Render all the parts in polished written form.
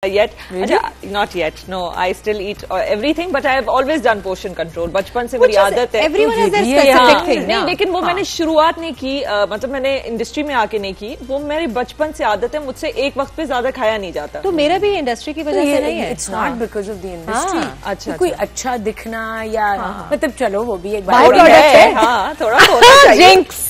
Yet, not yet. No, I still eat everything, but I have always done portion control. बचपन से मेरी आदत है. Everyone has their specific thing. नहीं, लेकिन वो मैंने शुरुआत नहीं की, मतलब मैंने इंडस्ट्री में आके नहीं की. वो मेरी बचपन से आदत है, मुझसे एक वक्त पे ज्यादा खाया नहीं जाता. तो मेरा भी इंडस्ट्री की वजह से नहीं है. It's not because of the industry. अच्छा. कोई अच्छा दिखना या मतलब चलो वो भी एक बात है. हाँ, थोड़ा होना चाहिए. Jinx.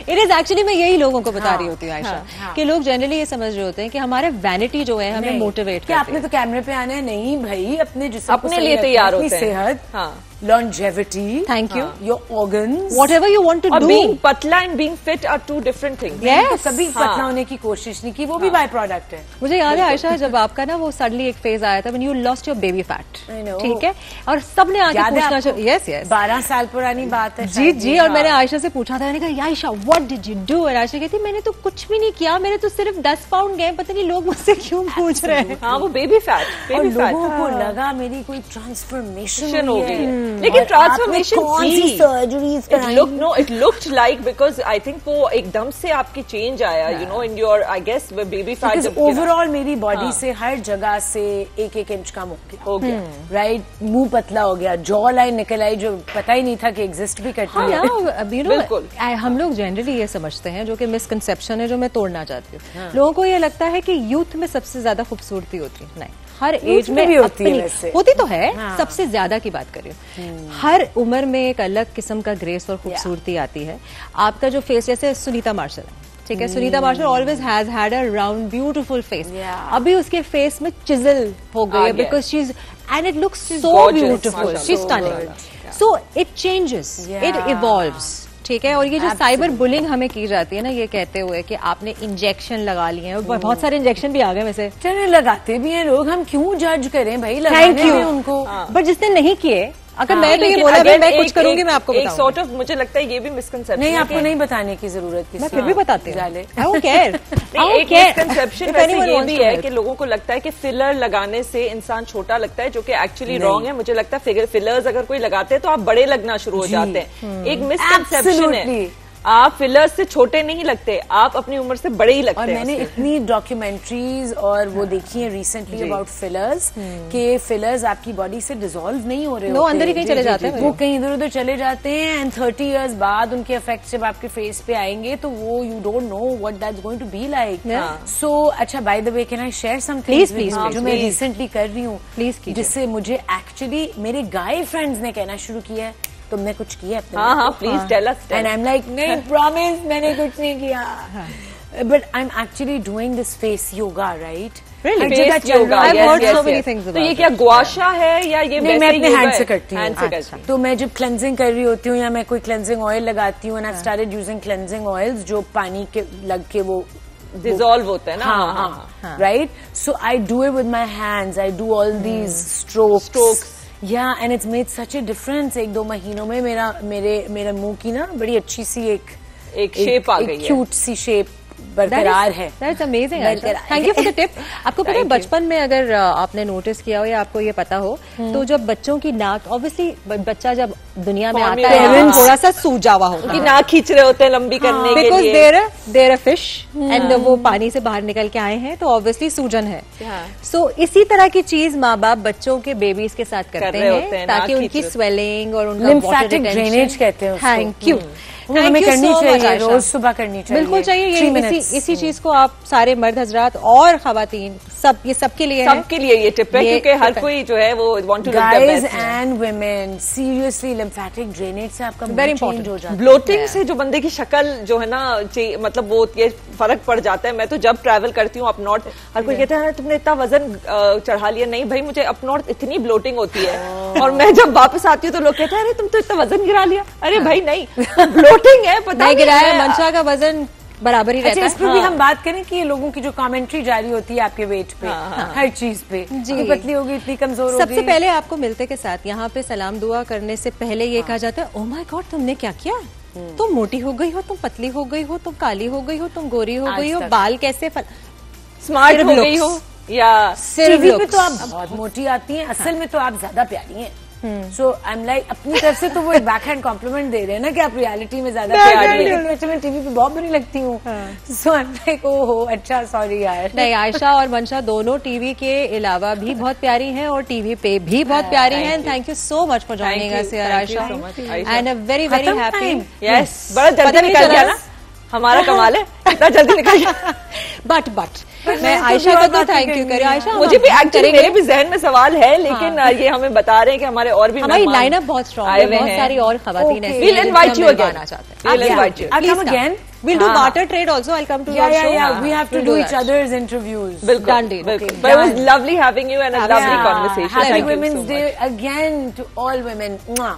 इट इज एक्चुअली मैं यही लोगों को बता रही होती हूँ आयशा कि लोग जनरली ये समझ रहे होते हैं कि हमारे वैनिटी जो है हमें मोटिवेट क्या आपने तो कैमरे पे आना है. नहीं भाई, अपने जिसम अपने लिए तैयार होते हैं. सेहत, longevity, thank you, your organs, whatever you want to do. Being patla and being fit are two different things. Yes. कभी पतला होने की कोशिश नहीं की, वो भी बाय प्रोडक्ट है. मुझे याद है आयशा, जब आपका ना वो सडनली एक फेज आया था when you lost your baby fat. ठीक है, और सबने आके पूछना चाहिए. यस यस, 12 साल पुरानी बात है. जी जी. और मैंने आयशा से पूछा था, मैंने कहा Ayesha what did you do? और आयशा कहती मैंने तो कुछ भी नहीं किया, मेरे तो सिर्फ 10 पाउंड गए. पता नहीं लोग मुझसे क्यों पूछ रहे हैं. हाँ, वो बेबी फैट. और लोगों को लगा मेरी कोई ट्रांसफॉर्मेशन हो गई. लेकिन transformation it looked like, because I think वो एकदम से आपकी चेंज आया, you know, in your, I guess, baby fat. Because overall मेरी बॉडी से हर जगह से 1-1 इंच कम हो गया. राइट, मुंह पतला हो गया, जॉ लाइन निकल आई जो पता ही नहीं था कि एग्जिस्ट भी करती है. बिल्कुल. हम लोग जनरली ये समझते हैं, जो कि मिसकंसेप्शन है, जो मैं तोड़ना चाहती हूँ. लोगों को ये लगता है कि यूथ में सबसे ज्यादा खूबसूरती होती है. नहीं, हर एज में भी होती तो है. सबसे ज्यादा की बात करें, हर उम्र में एक अलग किस्म का ग्रेस और खूबसूरती आती है. आपका जो फेस, जैसे सुनीता मार्शल है, ठीक है, Sunita Marshall always has had a round beautiful face. अभी उसके फेस में चिजल हो गई है, because she is, and it looks so beautiful. She is stunning. So it changes, it evolves. ठीक है. और ये जो साइबर बुलिंग हमें की जाती है ना, ये कहते हुए कि आपने इंजेक्शन लगा लिए हैं, बहुत सारे इंजेक्शन भी आ गए वैसे. चलो, लगाते भी हैं लोग, हम क्यों जज करें भाई, लगाने दें उनको. बट जिसने नहीं किए, अगर मैं तो ये बोला मैं कुछ करूंगी, मैं आपको एक सॉर्ट ऑफ, मुझे लगता है ये भी मिसकंसेप्शन नहीं, आपको नहीं बताने की जरूरत. मैं फिर भी बताती हूँ. एक मिसकंसेप्शन वैसे ये भी है कि लोगों को लगता है कि फिलर लगाने से इंसान छोटा लगता है, जो कि एक्चुअली रॉन्ग है. मुझे लगता है फिलर्स अगर कोई लगाते हैं तो आप बड़े लगना शुरू हो जाते हैं. एक मिसकंसेप्शन है. आप फिलर्स से छोटे नहीं लगते, आप अपनी उम्र से बड़े ही लगते हैं. और मैंने इतनी डॉक्यूमेंट्रीज और वो देखी है रिसेंटली अबाउट फिलर्स, कि फिलर्स आपकी बॉडी से डिसॉल्व नहीं हो रहे होते, अंदर ही कहीं चले जाते हैं. वो कहीं इधर उधर चले जाते हैं. एंड 30 इयर्स बाद उनके इफेक्ट जब आपके फेस पे आएंगे तो वो you don't know what that's going to be like. So अच्छा, by the way, can I share something जो मैं रिसेंटली कर रही हूँ, जिससे मुझे एक्चुअली मेरे गाय फ्रेंड्स ने कहना शुरू किया है तुमने कुछ किया. हाँ, please tell us. And I am like, नहीं, प्रॉमिस मैंने कुछ नहीं किया. But I am actually doing this face yoga, right? Face yoga. तो ये क्या गुआशा है या ये? नहीं, मैं अपने हैंड से करती हूँ. तो मैं जब क्लेंजिंग कर रही होती हूँ या मैं कोई क्लेंजिंग ऑयल लगाती हूँ, and I started using cleansing oils जो पानी के लग के वो डिसॉल्व होता है ना. हाँ, right. So I do it with my hands, I do all these strokes. Yeah, and it's made such a difference. 1-2 महीनों में मेरे मुंह की ना बड़ी अच्छी सी एक शेप आ गई है, क्यूट सी शेप बरकरार है. That's amazing. Thank you for the tip. आपको पता है, बचपन में अगर आपने नोटिस किया हो या आपको ये पता हो, तो जब बच्चों की नाक, ऑब्वियसली बच्चा जब दुनिया में आता है थोड़ा सा सूजा हुआ होता है, नाक खींच रहे होते हैं लंबी करने के लिए, because there a fish and वो पानी से बाहर निकल के आए हैं, तो ऑब्वियसली सूजन है. सो इसी तरह की चीज माँ बाप बच्चों के बेबीज के साथ करते हैं ताकि उनकी स्वेलिंग और उनका लिम्फेटिक ड्रेनेज कहते हैं. Thank you. हमें करनी चाहिए, रोज सुबह करनी चाहिए. बिल्कुल चाहिए. इसी चीज को आप सारे मर्द हजरात और खवातीन सब, ये सबके लिए है. सबके लिए ये टिप है, क्योंकि हर कोई जो है वो want to look the best. Guys and women, seriously lymphatic drainage से आपका वेरी इंपॉर्टेंट हो जाता है. ब्लोटिंग से जो बंदे की शक्ल जो है ना, मतलब वो ये फर्क पड़ जाता है. मैं तो जब ट्रैवल करती हूँ अप नॉर्थ, हर कोई कहता है तुमने इतना वजन चढ़ा लिया. नहीं भाई, मुझे अप नॉर्थ इतनी ब्लोटिंग होती है, और मैं जब वापस आती हूँ तो लोग कहते हैं अरे तुम तो इतना वजन गिरा लिया. अरे भाई नहीं, ब्लोटिंग है, पता गिराया. मंशा का वजन बराबर ही रहता है. इस पर भी हम बात करें कि ये लोगों की जो कमेंट्री जारी होती है आपके वेट पे, हर चीज पे, जी, पतली होगी, इतनी कमजोर होगी. सबसे पहले आपको मिलते के साथ यहाँ पे सलाम दुआ करने से पहले ये कहा जाता है, ओह माय गॉड तुमने क्या किया, तुम मोटी हो गई हो, तुम पतली हो गई हो, तुम काली हो गई हो, तुम गोरी हो गई हो, बाल कैसे, स्मार्ट हो गई हो, या टीवी पे तो आप बहुत मोटी आती हैं, असल में तो आप ज्यादा प्यारी हैं. सो आई एम लाइक अपनी तरफ से तो वो एक बैक हैंड कॉम्प्लीमेंट दे रहे हैं ना कि आप रियलिटी में ज्यादा प्यारी हो, मैं टीवी पे बहुत बुरी लगती हूँ। सो आई एम लाइक ओहो अच्छा सॉरी यार। नहीं, आयशा और मंशा दोनों टीवी के अलावा भी बहुत प्यारी हैं और टीवी पे भी बहुत प्यारी हैं। Thank you so much for joining us here Ayesha, and a very very happy. Yes, बड़ा जल्दी निकल गया ना, हमारा कमाल है, इतना जल्दी निकल गया। बट मैं आयशा को तो थैंक यू करें। आयशा, मुझे भी एक्चुअली मेरे भी जहन में सवाल है, लेकिन ये हमें बता रहे हैं कि हमारे और भी हमारी लाइनअप बहुत स्ट्रॉन्ग है, बहुत सारी और खवातीन हैं। We'll invite you again. We'll invite you. I'll come again. We'll do barter trade also. I'll come to your show. Yeah. We have to do each other's interviews. Done deal. But it was lovely having you and a lovely conversation. Happy Women's Day again to all women.